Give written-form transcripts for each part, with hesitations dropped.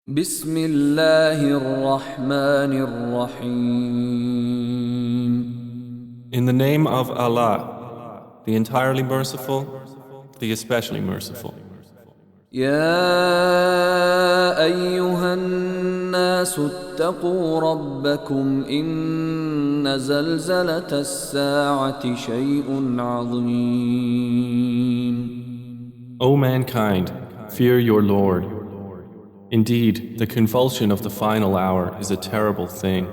بسم الله الرحمن الرحيم. In the name of Allah, the entirely merciful, the especially merciful. يا أيها الناس اتقوا ربكم إن زلزلة الساعة شيء عظيم. O mankind, fear your Lord. Indeed, the convulsion of the final hour is a terrible thing.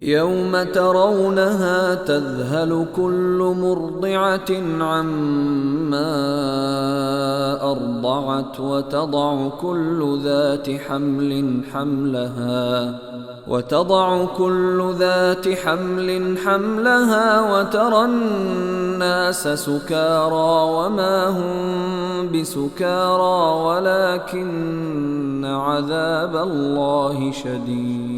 يوم ترونها تذهل كل مرضعة عما أرضعت وتضع كل ذات حمل حملها وترى الناس سكارى وما هم بسكارى ولكن عذاب الله شديد.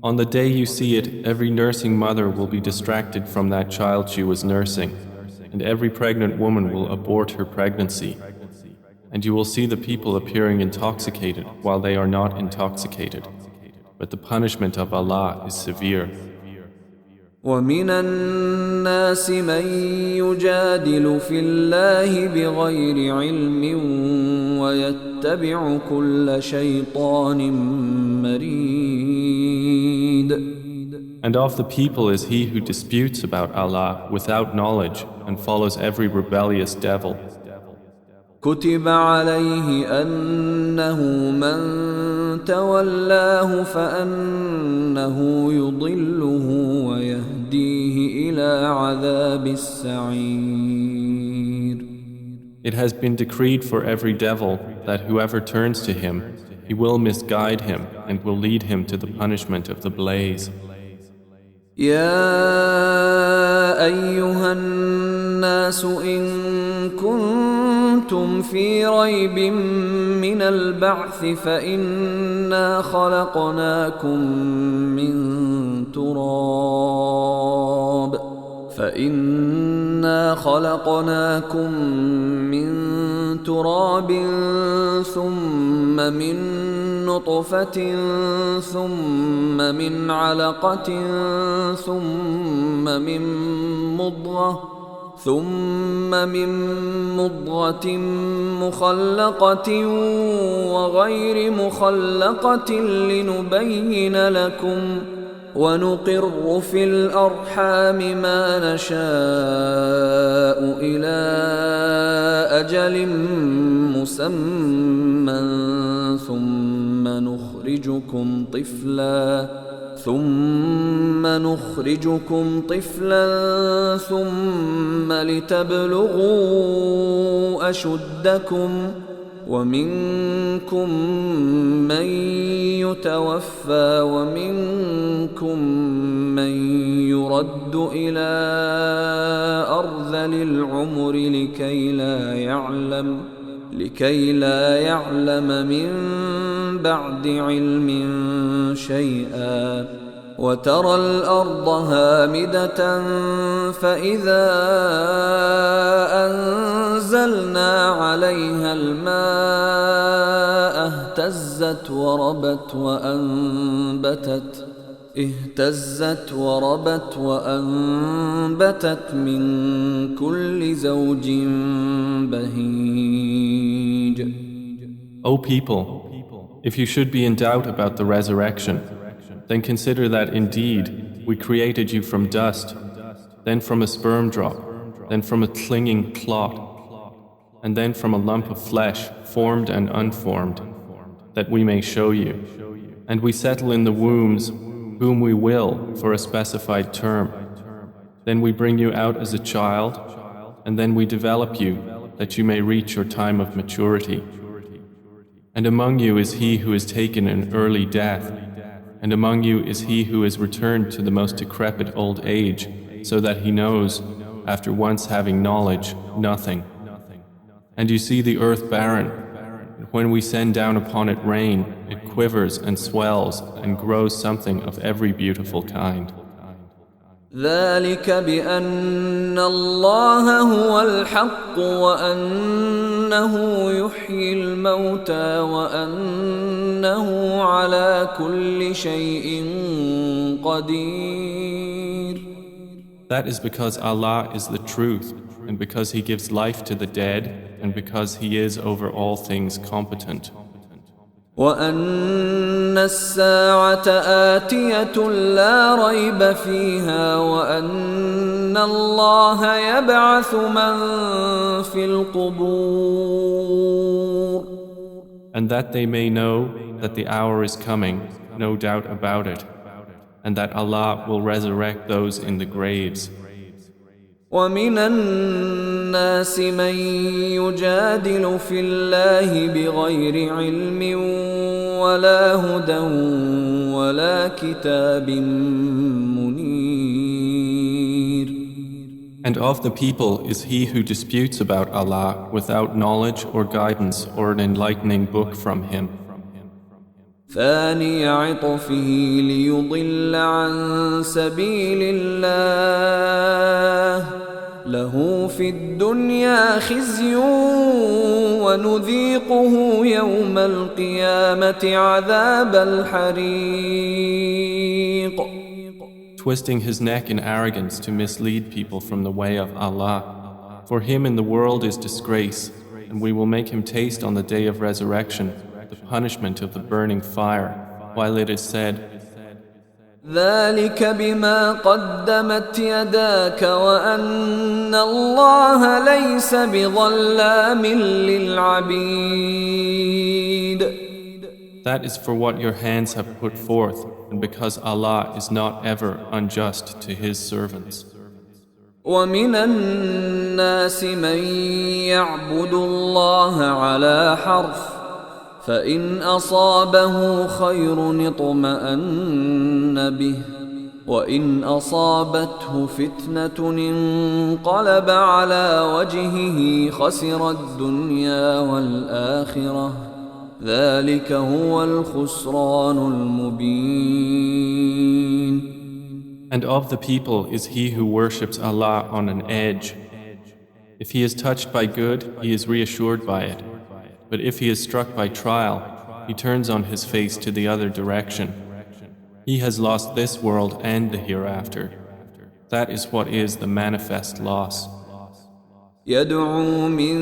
On the day you see it, every nursing mother will be distracted from that child she was nursing, and every pregnant woman will abort her pregnancy. And you will see the people appearing intoxicated while they are not intoxicated. But the punishment of Allah is severe. وَمِنَ النَّاسِ مَن يُجَادِلُ فِي اللَّهِ بِغَيْرِ عِلْمٍ وَيَتَّبِعُ كُلَّ شَيْطَانٍ مَرِيدٍ. And of the people is he who disputes about Allah without knowledge and follows every rebellious devil. كتب عليه أنه من تولاه فأنه يضله ويهديه إلى عذاب السعير. It has been decreed for every devil that whoever turns to him, he will misguide him and will lead him to the punishment of the blaze. يا أيها الناس إن كنتم في ريب من البعث فإنا خلقناكم من تراب ثم من نطفة ثم من علقة ثم من مضغة مخلقة وغير مخلقة لنبين لكم ونقر في الأرحام ما نشاء إلى أجل مسمى ثم نخرجكم طفلا ثم لتبلغوا أشدكم ومنكم من يتوفى ومنكم من يرد إلى أرذل العمر لكي لا يعلم من بعد علم شيئا وترى الأرض هامدة فإذا أنزلنا عليها الماء اهتزت وربت من كل زوج بهيج. O people, if you should be in doubt about the resurrection, then consider that indeed we created you from dust, then from a sperm drop, then from a clinging clot, and then from a lump of flesh, formed and unformed, that we may show you. And we settle in the wombs whom we will for a specified term. Then we bring you out as a child, and then we develop you that you may reach your time of maturity. And among you is he who is taken an early death, and among you is he who is returned to the most decrepit old age, so that he knows, after once having knowledge, nothing. And you see the earth barren, and when we send down upon it rain, it quivers and swells and grows something of every beautiful kind. ذلك بأن الله هو الحق وأنه يحيي الموتى وأنه على كل شيء قدير. That is because Allah is the truth, and because He gives life to the dead, and because He is over all things competent. وأن الساعة آتية لا ريب فيها وأن الله يبعث من في القبور. And that they may know that the hour is coming, no doubt about it, and that Allah will resurrect those in the graves. ومن الناس من يجادل في الله بغير علم ولا هدى ولا كتاب منير. And of the people is he who disputes about Allah without knowledge or guidance or an enlightening book from Him. ثاني عطفه ليضل عن سبيل الله له في الدنيا خزي ونذيقه يوم القيامة عذاب الحريق. Twisting his neck in arrogance to mislead people from the way of Allah. For him in the world is disgrace, and we will make him taste on the day of resurrection the punishment of the burning fire, while it is said, ذلك بما قدمت يداك وأن الله ليس بظلام للعبيد. That is for what your hands have put forth, and because Allah is not ever unjust to His servants. ومن الناس من يعبد الله على حرف فإن أصابه خير اطمأن به وإن أصابته فتنة انقلب على وجهه خسر الدنيا والآخرة ذلك هو الخسران المبين. And of the people is he who worships Allah on an edge. If he is touched by good, he is reassured by it. But if he is struck by trial, he turns on his face to the other direction. He has lost this world and the hereafter. That is what is the manifest loss. يدعو من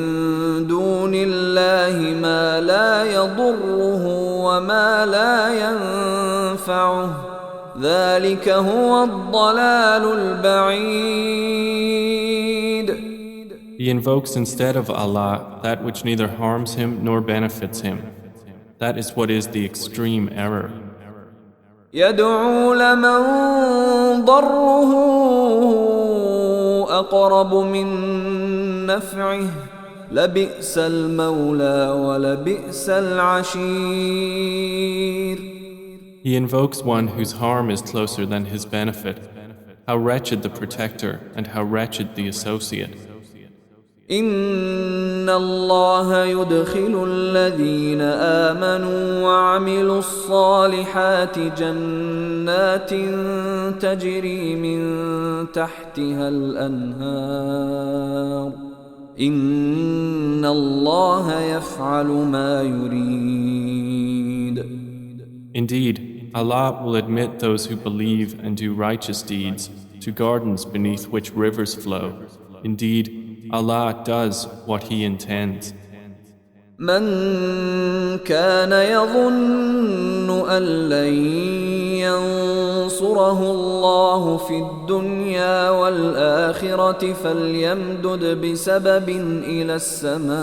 دون الله ما لا يضره وما لا ينفعه ذلك هو الضلال البعيد. He invokes instead of Allah that which neither harms him nor benefits him. That is what is the extreme error. يدعو لمن ضره أقرب من نفعه لبئس المولى ولبئس العشير. He invokes one whose harm is closer than his benefit. How wretched the protector and how wretched the associate. إن الله يدخل الذين آمنوا وعملوا الصالحات جنات تجري من تحتها الأنهار إن الله يفعل ما يريد. Indeed, Allah will admit those who believe and do righteous deeds to gardens beneath which rivers flow. Indeed, Allah does what He intends. من كان يظن أن لن ينصره الله في الدنيا والآخرة فليمدد بسبب إلى السماء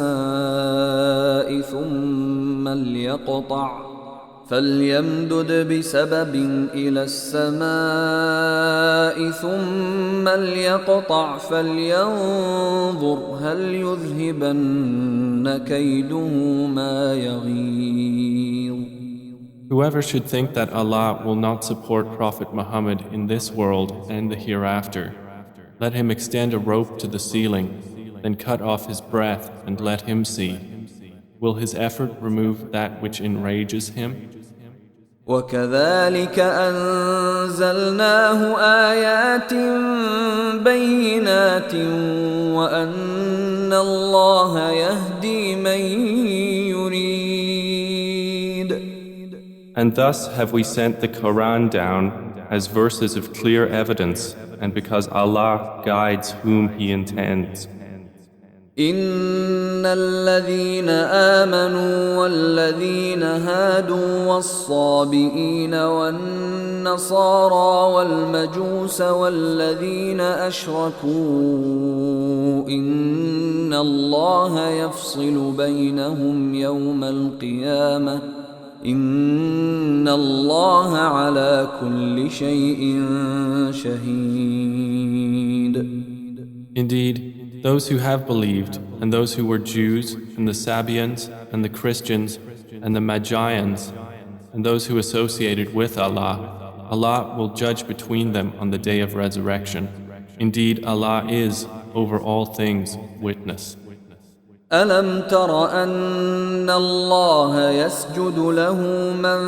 ثم ليقطع فلينظر هل يذهبن كيده ما يغيظ. Whoever should think that Allah will not support Prophet Muhammad in this world and the hereafter, let him extend a rope to the ceiling, then cut off his breath and let him see. Will his effort remove that which enrages him? وكذلك أنزلناه آيات بينات وأن الله يهدي من يريد. And thus have we sent the Quran down as verses of clear evidence, and because Allah guides whom He intends. إن الذين آمنوا والذين هادوا والصابئين والنصارى والمجوس والذين أشركوا إن الله يفصل بينهم يوم القيامة إن الله على كل شيء شهيد. Indeed, those who have believed, and those who were Jews, and the Sabians, and the Christians, and the Magians, and those who associated with Allah, Allah will judge between them on the day of resurrection. Indeed, Allah is, over all things, witness. ألم تر أن الله يسجد له من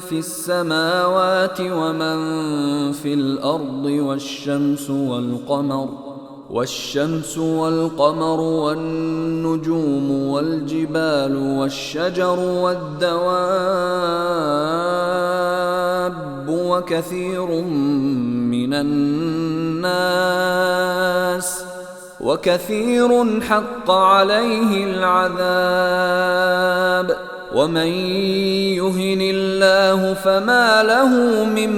في السماوات ومن في الأرض والشمس والقمر والنجوم والجبال والشجر والدواب وكثير حق عليه العذاب ومن يهن الله فما له من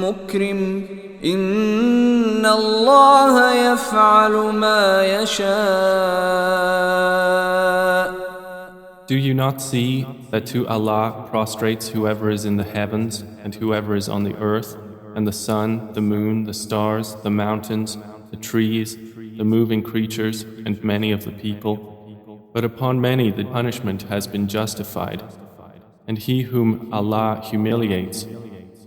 مكرم إن الله يفعل ما يشاء. Do you not see that to Allah prostrates whoever is in the heavens and whoever is on the earth, and the sun, the moon, the stars, the mountains, the trees, the moving creatures, and many of the people? But upon many the punishment has been justified. And he whom Allah humiliates,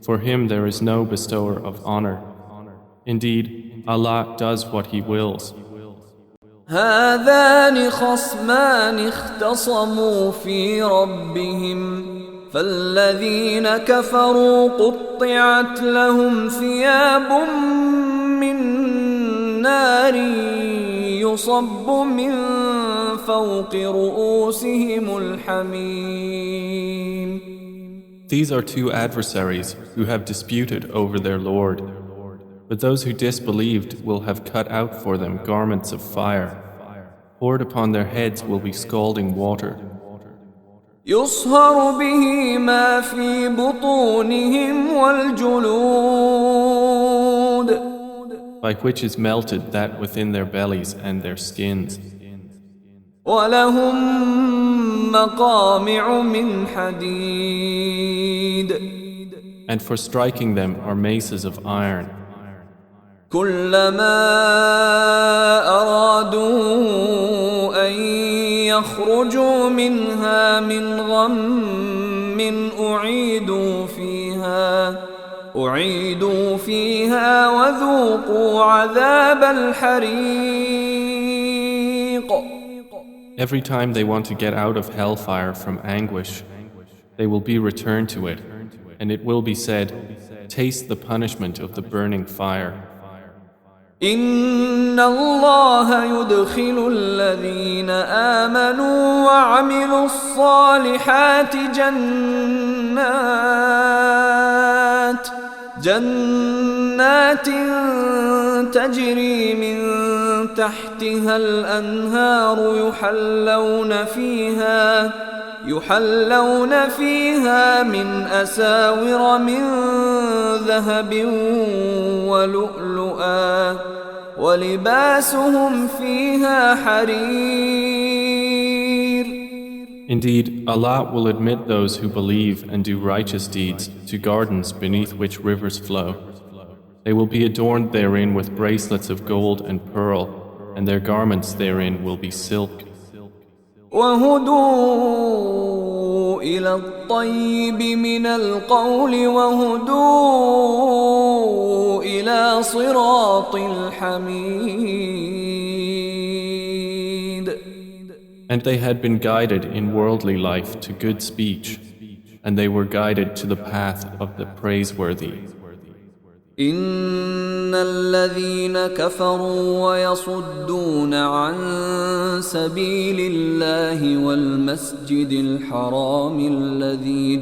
for him there is no bestower of honor. Indeed, Allah does what He wills. هذان خصمان اختصموا في ربهم فالذين كفروا قطعت لهم ثياب من نار يصب من فوق رؤوسهم الحميم. These are two adversaries who have disputed over their Lord. But those who disbelieved will have cut out for them garments of fire. Poured upon their heads will be scalding water. يصهر به ما في بطونهم والجلود. By which is melted that within their bellies and their skins. ولهم مقامع من حديد. And for striking them are maces of iron. كلما أرادوا أن يخرجوا منها من غم أعيدوا فيها وذوقوا عذاب الحريق. Every time they want to get out of hellfire from anguish, they will be returned to it, and it will be said, taste the punishment of the burning fire. إن الله يدخل الذين آمنوا وعملوا الصالحات جنات تجري من تحتها الأنهار يحلون فيها من أساور من ذهب ولؤلؤا ولباسهم فيها حرير. Indeed, Allah will admit those who believe and do righteous deeds to gardens beneath which rivers flow. They will be adorned therein with bracelets of gold and pearl, and their garments therein will be silk. وهدوا إلى الطيب من القول وهدوا إلى صراط الحميد. And they had been guided in worldly life to good speech, and they were guided to the path of the praiseworthy. إن الذين كفروا ويصدون عن سبيل الله والمسجد الحرام الذي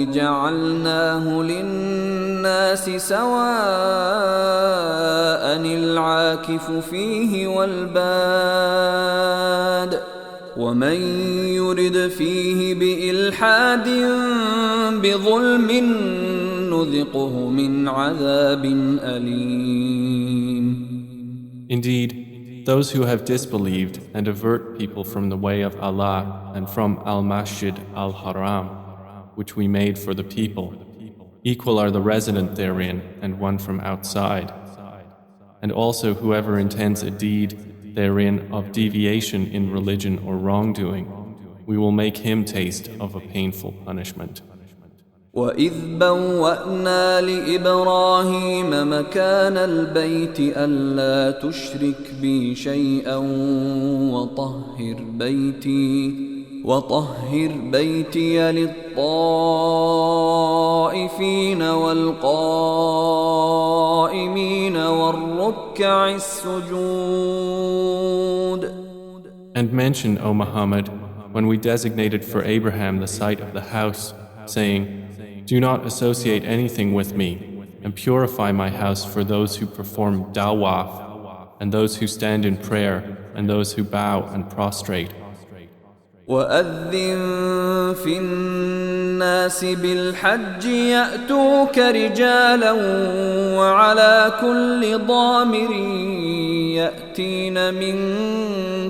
جعلناه للناس سواء العاكف فيه والباد ومن يرد فيه بإلحاد بظلم نذقه من عذاب أليم. Indeed, those who have disbelieved and avert people from the way of Allah and from Al-Masjid Al-Haram, which we made for the people, equal are the resident therein and one from outside. And also whoever intends a deed therein of deviation in religion or wrongdoing, we will make him taste of a painful punishment. وَإِذْ بَوَّأْنَا لِإِبْرَاهِيمَ مَكَانَ الْبَيْتِ أَلَّا تُشْرِكْ بِي شَيْئًا وَطَهِّرْ بَيْتِيَ لِلطَّائِفِينَ وَالْقَائِمِينَ وَالرُّكَّعِ السُّجُودِ. And mention, O Muhammad, when we designated for Abraham the site of the house, saying, do not associate anything with me, and purify my house for those who perform dawaf, and those who stand in prayer, and those who bow and prostrate. وَأَذِّن فِي النَّاسِ بِالْحَجِّ يَأْتُوكَ رِجَالًا وَعَلَى كُلِّ ضَامِرٍ يَأْتِينَ مِنْ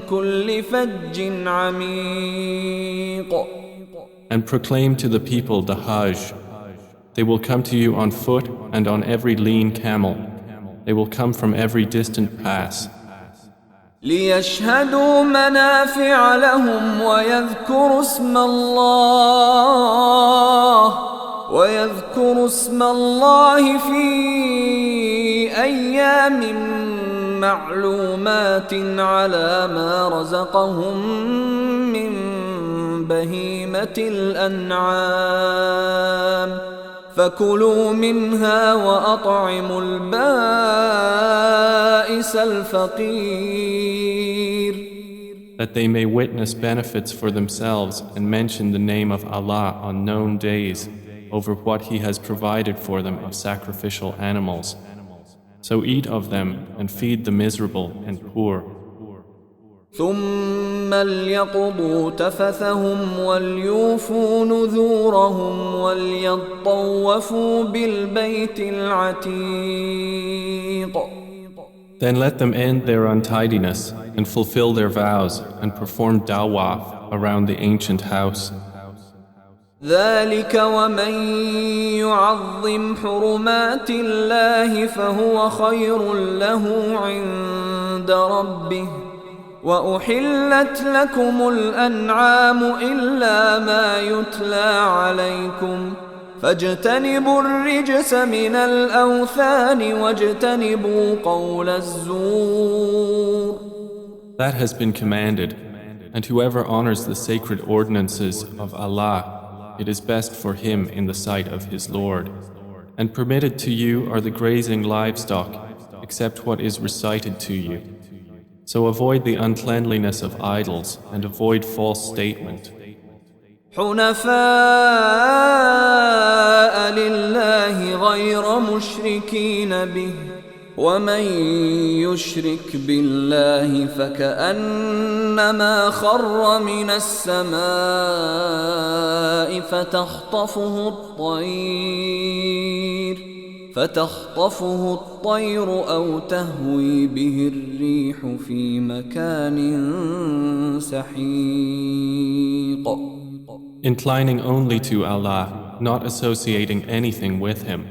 كُلِّ فَجٍّ عَمِيقٍ. And proclaim to the people the Hajj. They will come to you on foot and on every lean camel. They will come from every distant pass. لِيَشْهَدُوا مَنَافِعَ لَهُمْ وَيَذْكُرُوا اسْمَ اللَّهِ فِي أَيَّامٍ مَّعْلُومَاتٍ عَلَى مَا رَزَقَهُم مِّن بهيمة الأنعام فكلوا منها وأطعموا البائس الفقير. That they may witness benefits for themselves and mention the name of Allah on known days over what He has provided for them of sacrificial animals. So eat of them and feed the miserable and poor. ثم ليقضوا تفثهم وليوفوا نذورهم وليطوفوا بالبيت العتيق. Then let them end their untidiness and fulfill their vows and perform dawaf around the ancient house. ذلك ومن يعظم حرمات الله فهو خير له عند ربه وأحلت لكم الأنعام إلا ما يتلى عليكم فاجتنبوا الرجس من الأوثان واجتنبوا قول الزور. That has been commanded, and whoever honors the sacred ordinances of Allah, it is best for him in the sight of his Lord. And permitted to you are the grazing livestock, except what is recited to you. So avoid the uncleanliness of idols and avoid false statement. حنفاء لله غير مشركين به ومن يشرك بالله فكأنما خر من السماء فتخطفه الطير أو تهوي به الريح في مكان سحيق. Inclining only to Allah, not associating anything with Him.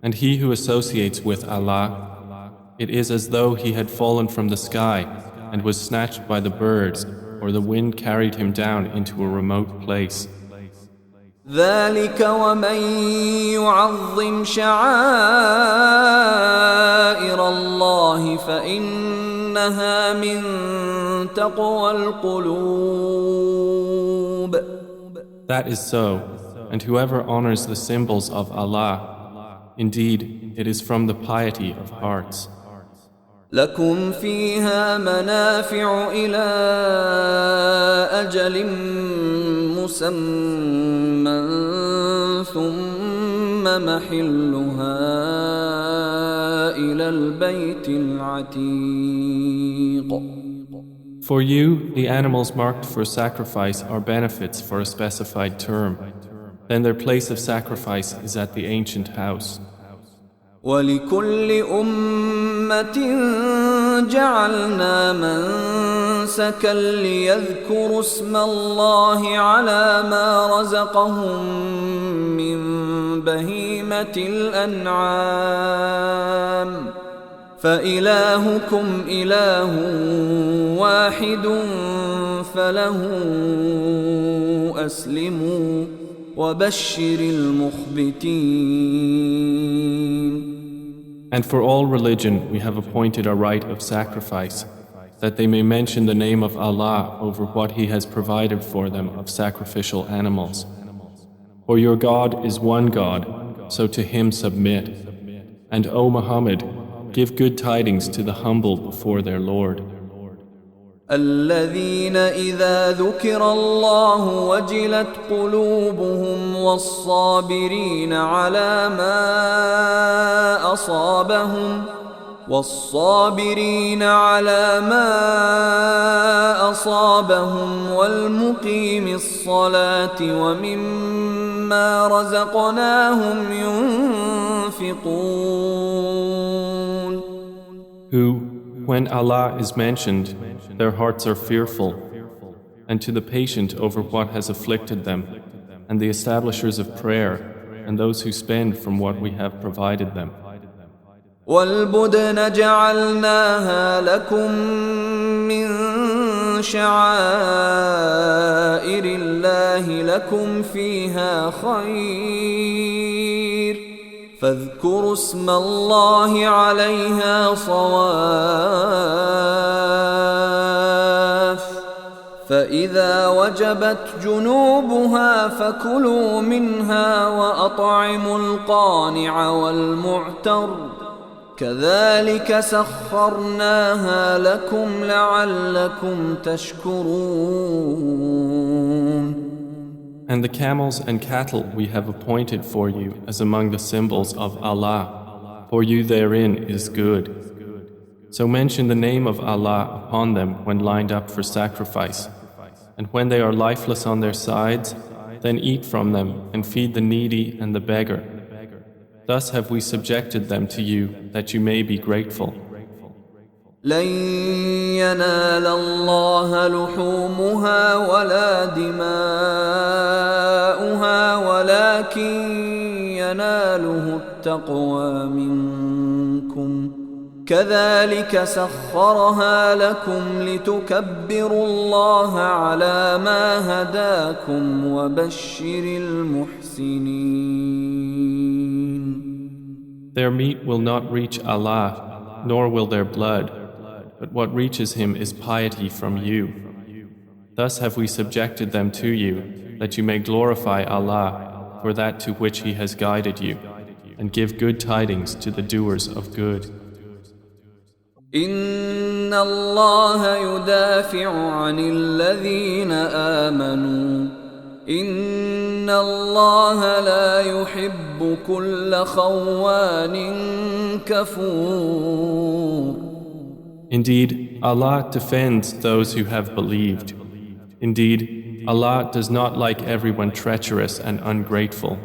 And he who associates with Allah, it is as though he had fallen from the sky and was snatched by the birds, or the wind carried him down into a remote place. ذلك ومن يعظم شعائر الله فإنها من تقوى القلوب. That is so, and whoever honors the symbols of Allah, indeed, it is from the piety of hearts. لكم فيها منافع إلى أجل مسمى ثم محلها إلى البيت العتيق. For you, the animals marked for sacrifice are benefits for a specified term. Then their place of sacrifice is at the ancient house. ولكل أمة جعلنا منسكا ليذكروا اسم الله على ما رزقهم من بهيمة الأنعام فإلهكم إله واحد فله أسلموا وبشر المخبتين. And for all religion we have appointed a rite of sacrifice, that they may mention the name of Allah over what He has provided for them of sacrificial animals. For your God is one God, so to Him submit. And O Muhammad, give good tidings to the humble before their Lord. الذين إذا ذكر الله وجلت قلوبهم والصابرين على ما أصابهم والمقيم الصلاة ومما رزقناهم ينفقون. Who, when Allah is mentioned, their hearts are fearful, and to the patient over what has afflicted them, and the establishers of prayer, and those who spend from what we have provided them. وَالْبُدْنَ جَعَلْنَاهَا لَكُم مِّن شَعَائِرِ اللَّهِ لَكُمْ فِيهَا خَيْرٌ فاذكروا اسم الله عليها صواف فإذا وجبت جنوبها فكلوا منها وأطعموا القانع والمعتر كذلك سخرناها لكم لعلكم تشكرون. And the camels and cattle we have appointed for you as among the symbols of Allah. For you therein is good. So mention the name of Allah upon them when lined up for sacrifice. And when they are lifeless on their sides, then eat from them and feed the needy and the beggar. Thus have we subjected them to you that you may be grateful. لن ينال الله لحومها ولا دماؤها ولكن يناله التقوى منكم كذلك سخرها لكم لتكبروا الله على ما هداكم وبشر المحسنين. Their meat will not reach Allah, nor will their blood, but what reaches Him is piety from you. Thus have we subjected them to you, that you may glorify Allah for that to which He has guided you, and give good tidings to the doers of good. إن الله يدافع عن الذين آمنوا إن الله لا يحب كل خوان كفور. Indeed, Allah defends those who have believed. Indeed, Allah does not like everyone treacherous and ungrateful.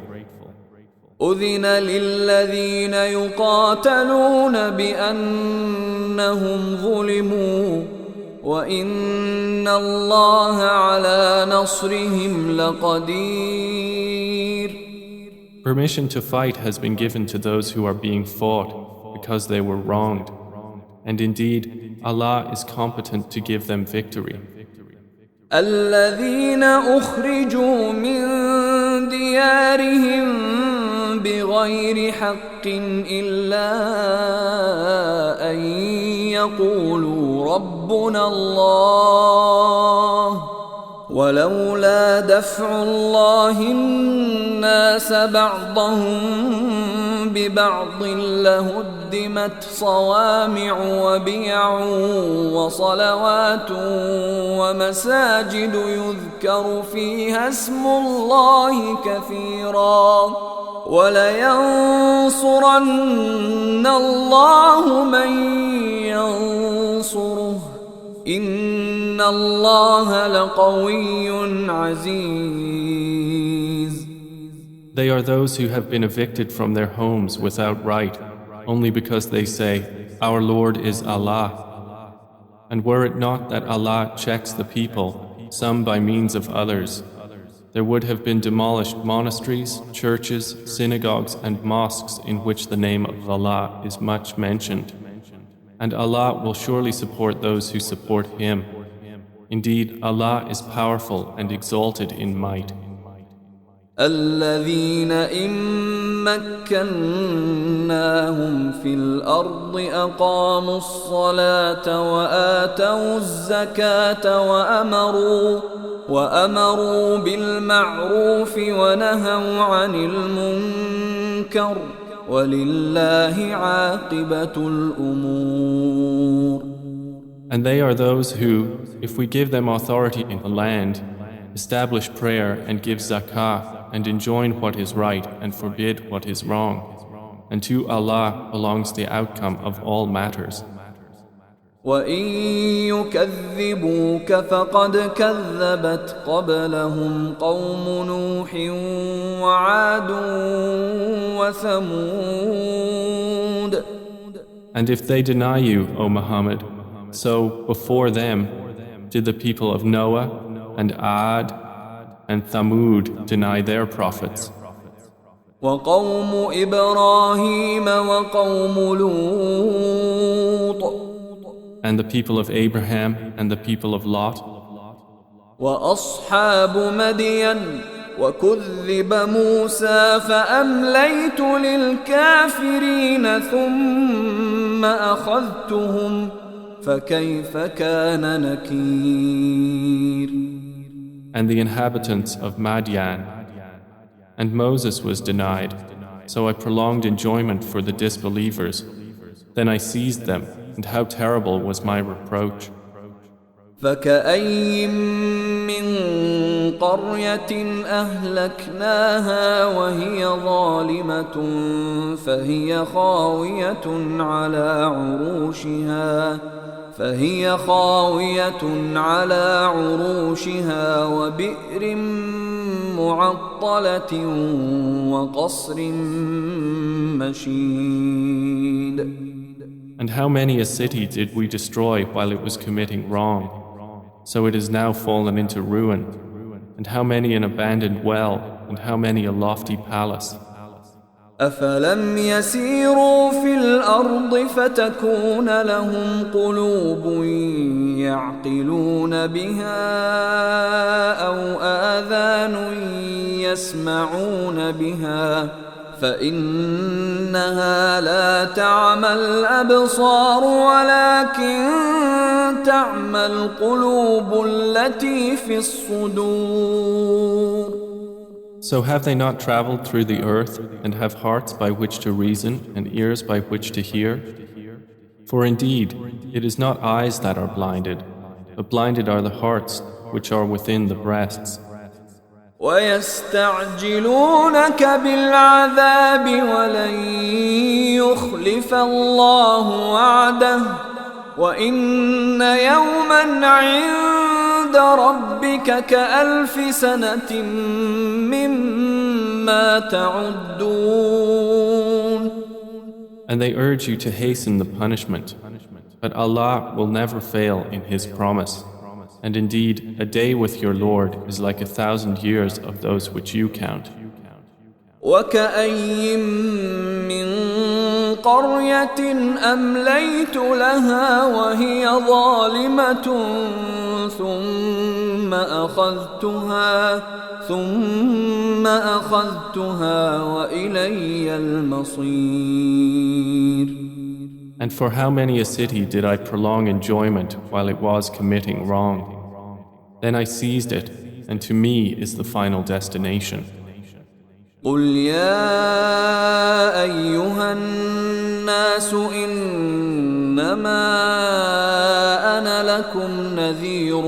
أذن للذين يقاتلون بأنهم ظلموا وإن الله على نصرهم لقدير. Permission to fight has been given to those who are being fought because they were wronged. And indeed, Allah is competent to give them victory. الذين أخرجوا من ديارهم بغير حق إلا أن يقولوا ربنا الله ولولا دفع الله الناس بعضهم ببعض لهدمت صوامع وبيع وصلوات ومساجد يذكر فيها اسم الله كثيرا ولينصرن الله من ينصره إن الله لقوي عزيز. They are those who have been evicted from their homes without right, only because they say, Our Lord is Allah. And were it not that Allah checks the people, some by means of others, there would have been demolished monasteries, churches, synagogues and mosques in which the name of Allah is much mentioned. And Allah will surely support those who support Him. Indeed, Allah is powerful and exalted in might. الذين إن مكناهم في الأرض أقاموا الصلاة وآتوا الزكاة وأمروا بالمعروف ونهوا عن المنكر ولله عاقبة الأمور. And they are those who, if we give them authority in the land, establish prayer and give zakah and enjoin what is right and forbid what is wrong. And to Allah belongs the outcome of all matters. وَإِن يُكَذِّبُوكَ فَقَدْ كَذَّبَتْ قَبْلَهُمْ قَوْمُ نُوحٍ وَعَادٌ وَثَمُودَ. And if they deny you, O Muhammad, so before them did the people of Noah and Ad and Thamud deny their prophets. وَقَوْمُ إِبْرَاهِيمَ وَقَوْمُ لُوطٍ. And the people of Abraham and the people of Lot. وَأَصْحَابُ مَدْيَنَ وَكُذِّبَ مُوسَى فَأَمْلَيْتُ لِلْكَافِرِينَ ثُمَّ أَخَذْتُهُمْ فَكَيْفَ كَانَ نَكِيرِ. And the inhabitants of Madian. And Moses was denied, so I prolonged enjoyment for the disbelievers. Then I seized them, and how terrible was my reproach. فَكَأَيٍّ مِّن قَرْيَةٍ أَهْلَكْنَاهَا وَهِيَ ظَالِمَةٌ فهي خاوية على عروشها وبئر معطلة وقصر مشيد. And how many a city did we destroy while it was committing wrong? So it is now fallen into ruin. And how many an abandoned well, and how many a lofty palace. أفلم يسيروا في الأرض فتكون لهم قلوب يعقلون بها أو آذان يسمعون بها فإنها لا تعمى الأبصار ولكن تعمى القلوب التي في الصدور. So have they not traveled through the earth and have hearts by which to reason and ears by which to hear? For indeed, it is not eyes that are blinded, but blinded are the hearts which are within the breasts. وَيَسْتَعْجِلُونَكَ بِالْعَذَابِ وَلَنْ يُخْلِفَ اللَّهُ وَعْدَهُ وَإِنَّ يَوْمًا عِندَ رَبِّكَ كَأَلْفِ سَنَةٍ مِّمَّا تَعُدُّونَ. And they urge you to hasten the punishment, but Allah will never fail in His promise. And indeed, a day with your Lord is like 1,000 years of those which you count. وَكَأَيٍّ مِّن قَرْيَةٍ أَمْلَيْتُ لَهَا وَهِيَ ظَالِمَةٌ ثُمَّ ثم أخذتها وإلي المصير. And for how many a city did I prolong enjoyment while it was committing wrong? Then I seized it, and to me is the final destination. قل يا أيها الناس إنما أنا لكم نذير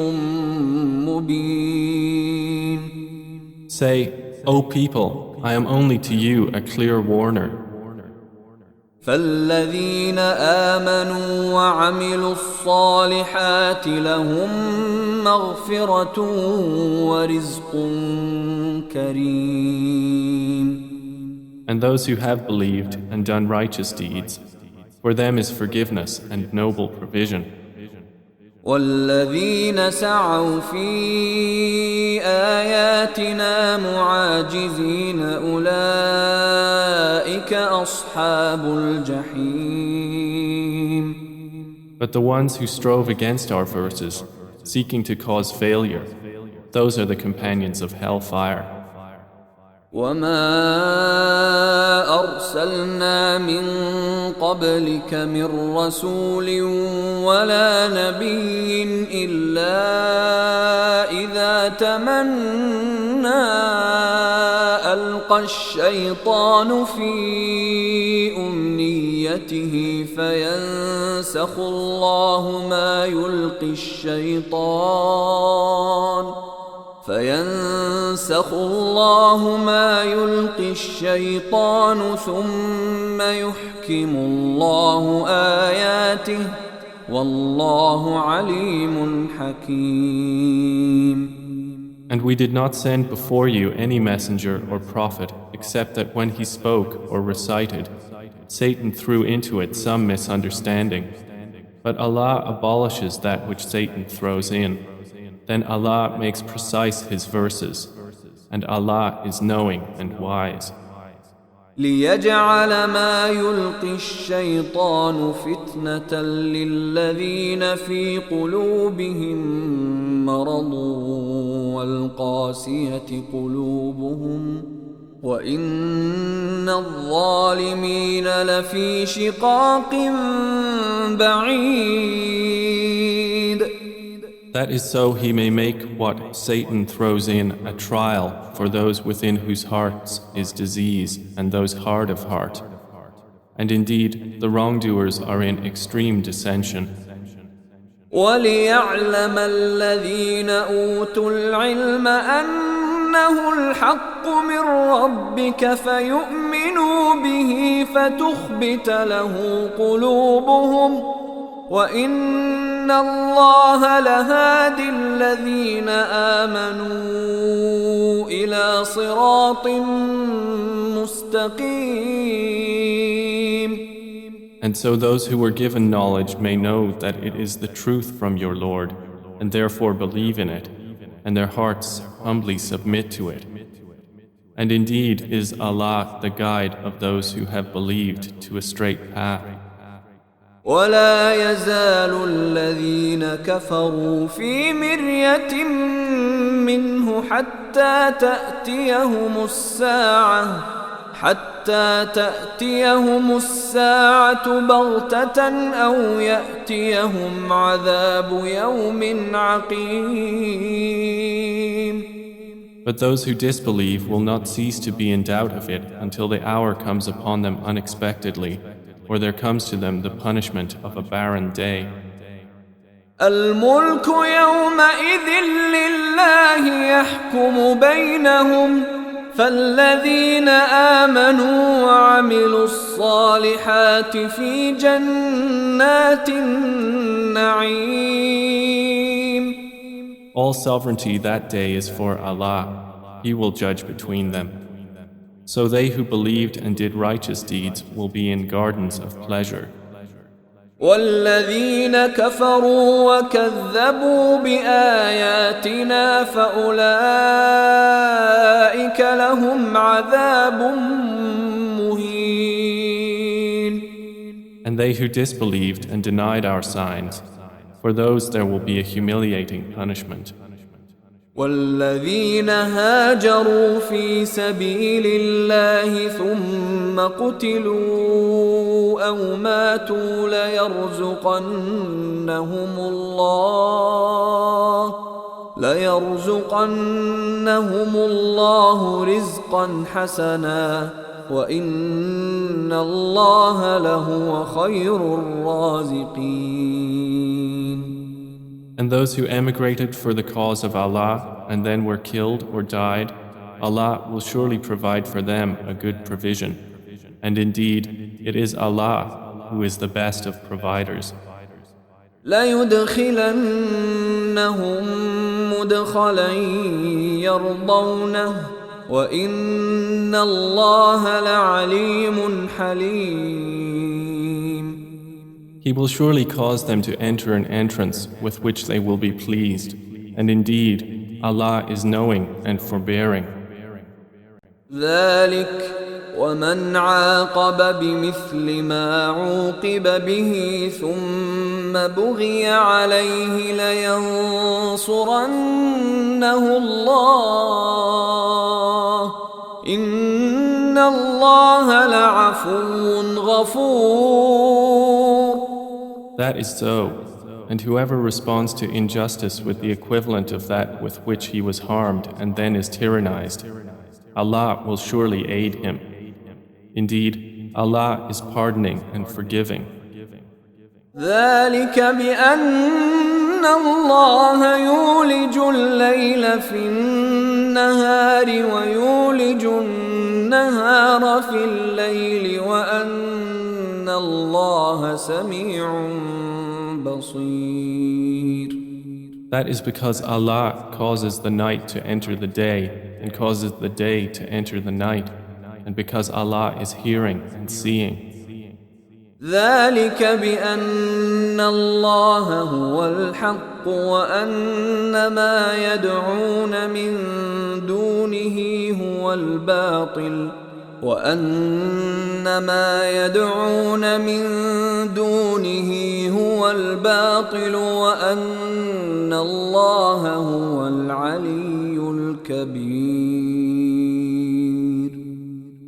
مبين. Say, O people, I am only to you a clear warner. فالذين آمنوا وعملوا الصالحات لهم مغفرة ورزق كريم. And those who have believed and done righteous deeds, for them is forgiveness and noble provision. والذين سعوا في آياتنا معاجزين أولئك أصحاب الجحيم. But the ones who strove against our verses, seeking to cause failure, those are the companions of hellfire. وما أرسلنا من قبلك من رسول ولا نبي إلا إذا تمنى ألقى الشيطان في أمنيته فينسخ الله ما يلقي الشيطان ثم يحكم الله آياته والله عليم حكيم. And we did not send before you any messenger or prophet except that when he spoke or recited, Satan threw into it some misunderstanding. But Allah abolishes that which Satan throws in. Then Allah makes precise His verses, and Allah is knowing and wise. ليجعل ما يلقي الشيطان فتنة للذين في قلوبهم مرض والقاسية قلوبهم وإن الظالمين لفي شقاق بعيد. That is so he may make what Satan throws in a trial for those within whose hearts is disease and those hard of heart. And indeed, the wrongdoers are in extreme dissension. وَلِيَعْلَمَ الَّذِينَ أُوتُوا الْعِلْمَ أَنَّهُ الْحَقُّ مِنْ رَبِّكَ فَيُؤْمِنُوا بِهِ فَتُخْبِتَ لَهُ قُلُوبُهُمْ وَإِنَّ اللَّهَ لَهَادِ الَّذِينَ آمَنُوا إِلَى صِرَاطٍ مُسْتَقِيمٍ. And so those who were given knowledge may know that it is the truth from your Lord, and therefore believe in it, and their hearts humbly submit to it. And indeed is Allah the guide of those who have believed to a straight path. ولا يزال الذين كفروا في مرية منه حتى تأتيهم الساعة بغتة أو يأتيهم عذاب يوم عقيم. But those who disbelieve will not cease to be in doubt of it until the hour comes upon them unexpectedly, or there comes to them the punishment of a barren day. الملك يومئذ لله يحكم بينهم فالذين آمنوا وعملوا الصالحات في جنات النعيم. All sovereignty that day is for Allah. He will judge between them. So they who believed and did righteous deeds will be in gardens of pleasure. والذين كفروا وكذبوا بآياتنا فأولئك لهم عذاب مهين. And they who disbelieved and denied our signs, for those there will be a humiliating punishment. والذين هاجروا في سبيل الله ثم قتلوا أو ماتوا ليرزقنهم الله رزقا حسنا وإن الله لهو خير الرازقين. And those who emigrated for the cause of Allah and then were killed or died, Allah will surely provide for them a good provision. And indeed, it is Allah who is the best of providers. لَيُدْخِلَنَّهُمْ مُدْخَلًا يَرْضَوْنَهُ وَإِنَّ اللَّهَ لَعَلِيمٌ حَلِيمٌ. He will surely cause them to enter an entrance with which they will be pleased. And indeed, Allah is knowing and forbearing. ذلك ومن عاقب بمثل ما عوقب به ثم بغي عليه لينصرنه الله إن الله لعفو غفور. That is so. And whoever responds to injustice with the equivalent of that with which he was harmed and then is tyrannized, Allah will surely aid him. Indeed, Allah is pardoning and forgiving. ذلك بأن الله يولج الليل في النهار ويولج النهار في الليل وأن الله سميع بصير. That is because Allah causes the night to enter the day and causes the day to enter the night, and because Allah is hearing and seeing. ذلك بأن الله هو الحق وأن ما يدعون من دونه هو الباطل وأن ما يدعون من دونه هو الباطل وأن الله هو العلي الكبير.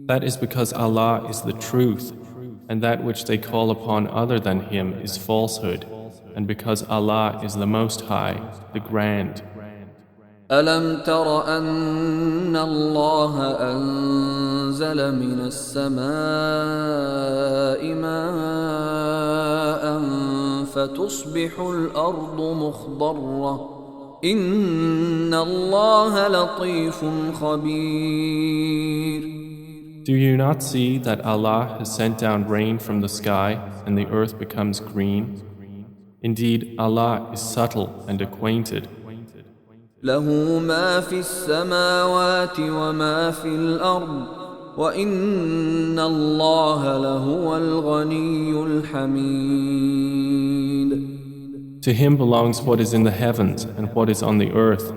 That is because Allah is the truth, and that which they call upon other than Him is falsehood, and because Allah is the Most High, the Grand. ألم تر أن الله أنزل من السماء ماء فتصبح الأرض مخضرة إن الله لطيف خبير. Do you not see that Allah has sent down rain from the sky and the earth becomes green? Indeed, Allah is subtle and acquainted. له ما في السماوات وما في الأرض وإن الله لهو الغني الحميد. To Him belongs what is in the heavens and what is on the earth,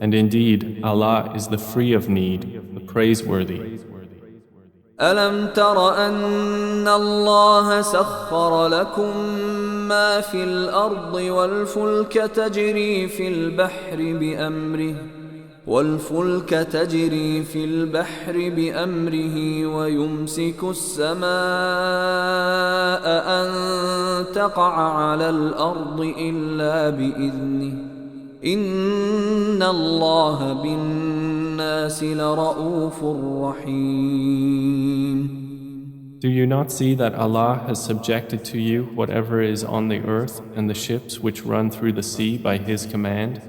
and indeed, Allah is the free of need, the praiseworthy. ألم تر أن الله سخر لكم ما في الأرض والفلك تجري في البحر بأمره ويمسك السماء أن تقع على الأرض إلا بإذنه إن الله بالناس لرؤوف رحيم. Do you not see that Allah has subjected to you whatever is on the earth and the ships which run through the sea by His command?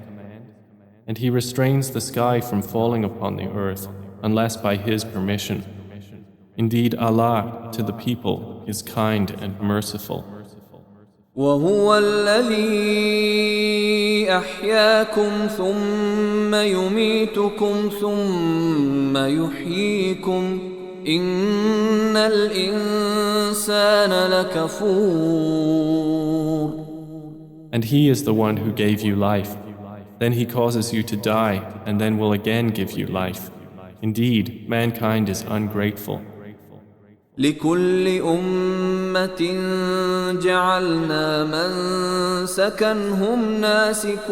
And He restrains the sky from falling upon the earth unless by His permission. Indeed, Allah to the people is kind and merciful. وهو الذي أحياكم ثم يميتكم ثم يحييكم إن الإنسان لكفور. And He is the one who gave you life. Then He causes you to die and then will again give you life. Indeed, mankind is ungrateful. لكل أمة جعلنا منسكا هم ناسكوه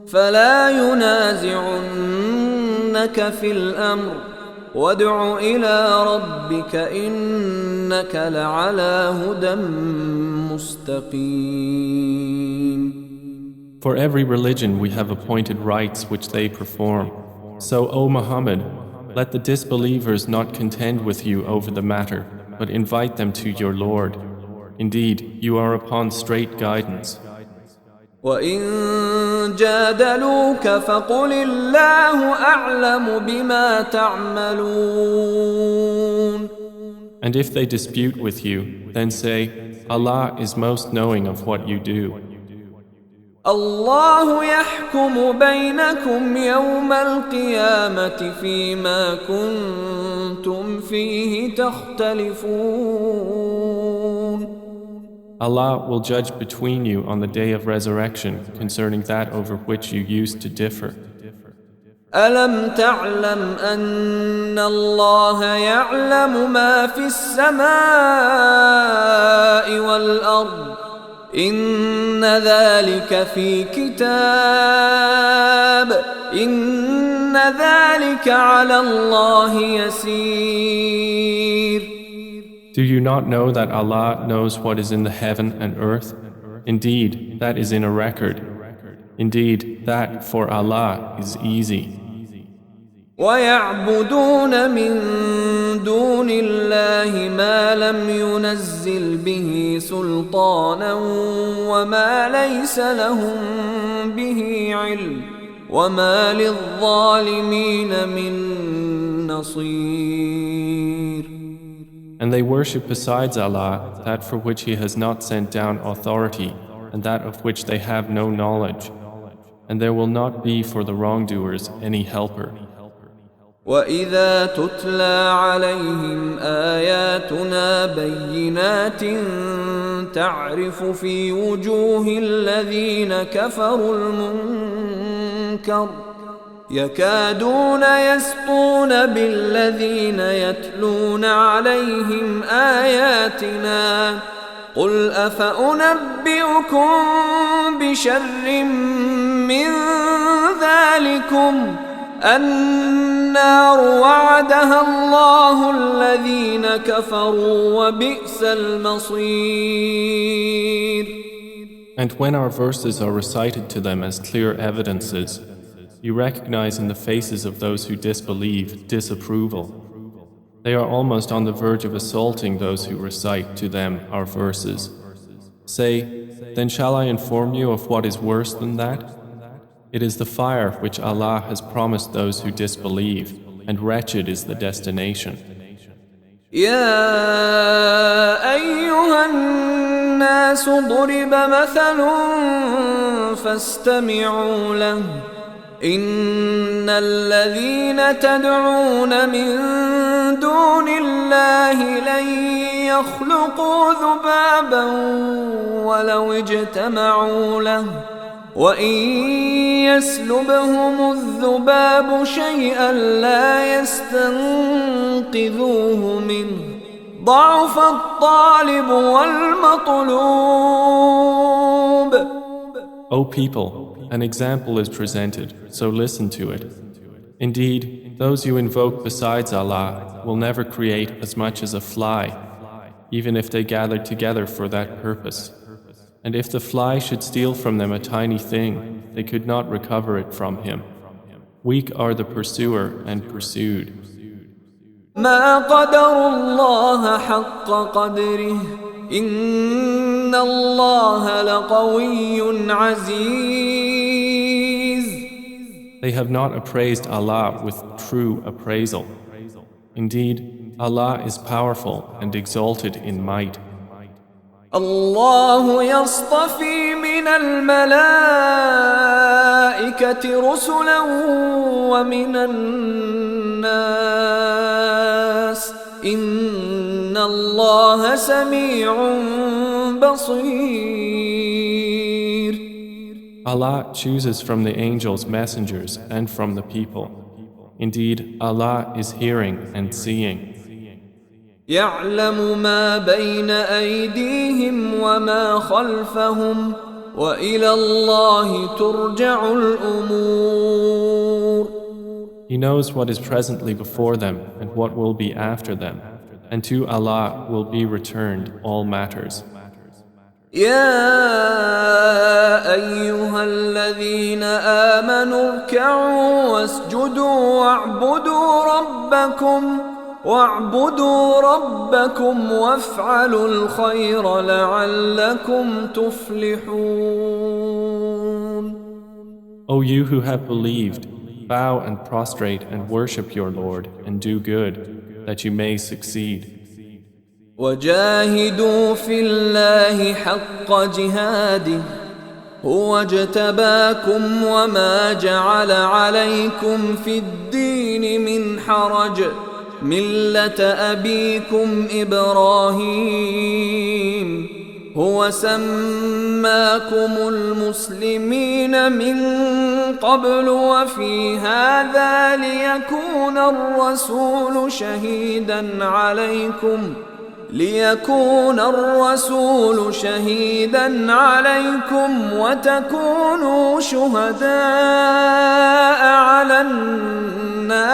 فلا ينازعنك في الأمر وادع إلى ربك إنك لعلى هدى مستقيم. For every religion we have appointed rites which they perform. So, O Muhammad, let the disbelievers not contend with you over the matter, but invite them to your Lord. Indeed, you are upon straight guidance. وَإِن جَادَلُوكَ فَقُلِ اللَّهُ أَعْلَمُ بِمَا تَعْمَلُونَ. And if they dispute with you, then say, Allah is most knowing of what you do. الله يحكم بينكم يوم القيامة فيما كنتم فيه تختلفون. Allah will judge between you on the day of resurrection concerning that over which you used to differ. ألم تعلم أن الله يعلم ما في السماء والأرض إن ذلك في كتاب إن ذلك على الله يسير. Do you not know that Allah knows what is in the heaven and earth? Indeed, that is in a record. Indeed, that for Allah is easy. وَيَعْبُدُونَ مِن دُونِ اللَّهِ مَا لَمْ يُنَزِّلْ بِهِ سُلْطَانًا وَمَا لَيْسَ لَهُم بِهِ عِلْمٌ وَمَا لِلظَّالِمِينَ مِن نَّصِيرٍ. And they worship besides Allah that for which He has not sent down authority and that of which they have no knowledge. And there will not be for the wrongdoers any helper. وَإِذَا تُتْلَى عَلَيْهِمْ آيَاتُنَا بَيِّنَاتٍ تَعْرِفُ فِي وُجُوهِ الَّذِينَ كَفَرُوا الْمُنكَرَ يَكَادُونَ يَسْطُونَ بِالَّذِينَ يَتْلُونَ عَلَيْهِمْ آيَاتِنَا قُلْ أَفَأُنَبِّئُكُم بِشَرٍّ مِّن ذَلِكُمْ النار وعدها الله الذين كفروا وبئس المصير. And when our verses are recited to them as clear evidences, you recognize in the faces of those who disbelieve disapproval. They are almost on the verge of assaulting those who recite to them our verses. Say, then shall I inform you of what is worse than that? It is the fire which Allah has promised those who disbelieve, and wretched is the destination. يا أيها الناس ضرب مثل فاستمعوا له إن الذين تدعون من دون الله لن يخلقوا ذبابا ولو اجتمعوا له وإن يسلبهم الذباب شيئا لا يستنقذوه منه ضعف الطالب والمطلوب. O people, an example is presented, so listen to it. Indeed, those you invoke besides Allah will never create as much as a fly, even if they gathered together for that purpose. And if the fly should steal from them a tiny thing, they could not recover it from him. Weak are the pursuer and pursued. ما قدر الله حق قدره إن الله لقوي عزيز. They have not appraised Allah with true appraisal. Indeed, Allah is powerful and exalted in might. الله يصطفي من الملائكة رسلا ومن الناس إن الله سميع بصير. Allah chooses from the angels messengers and from the people. Indeed, Allah is hearing and seeing. يعلم ما بين أيديهم وما خلفهم وإلى الله ترجع الأمور. He knows what is presently before them and what will be after them, and to Allah will be returned all matters. يا أيها الذين آمنوا اركعوا واسجدوا واعبدوا ربكم وافعلوا الخير لعلكم تفلحون. O you who have believed, bow and prostrate and worship your Lord and do good, that you may succeed. وجاهدوا في الله حق جهاده هو اجتباكم وما جعل عليكم في الدين من حرج ملة أبيكم إبراهيم هو سماكم المسلمين من قبل وفي هذا ليكون الرسول شهيدا عليكم وتكونوا شهداء على الناس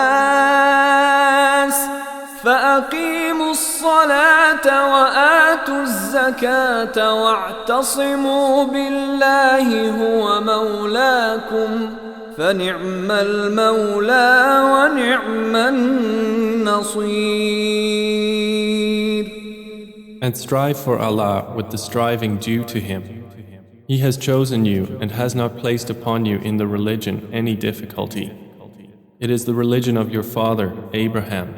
فأقيموا الصلاة وآتوا الزكاة واعتصموا بالله هو مولاكم فنعم المولى ونعم النصير. And strive for Allah with the striving due to Him. He has chosen you and has not placed upon you in the religion any difficulty. It is the religion of your father, Abraham.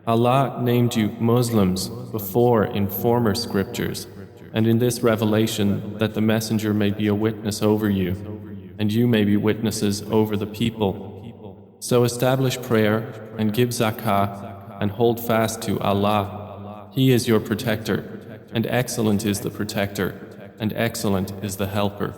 Allah named you Muslims before in former scriptures, and in this revelation that the Messenger may be a witness over you, and you may be witnesses over the people. So establish prayer and give zakah and hold fast to Allah. He is your protector, and excellent is the protector, and excellent is the helper.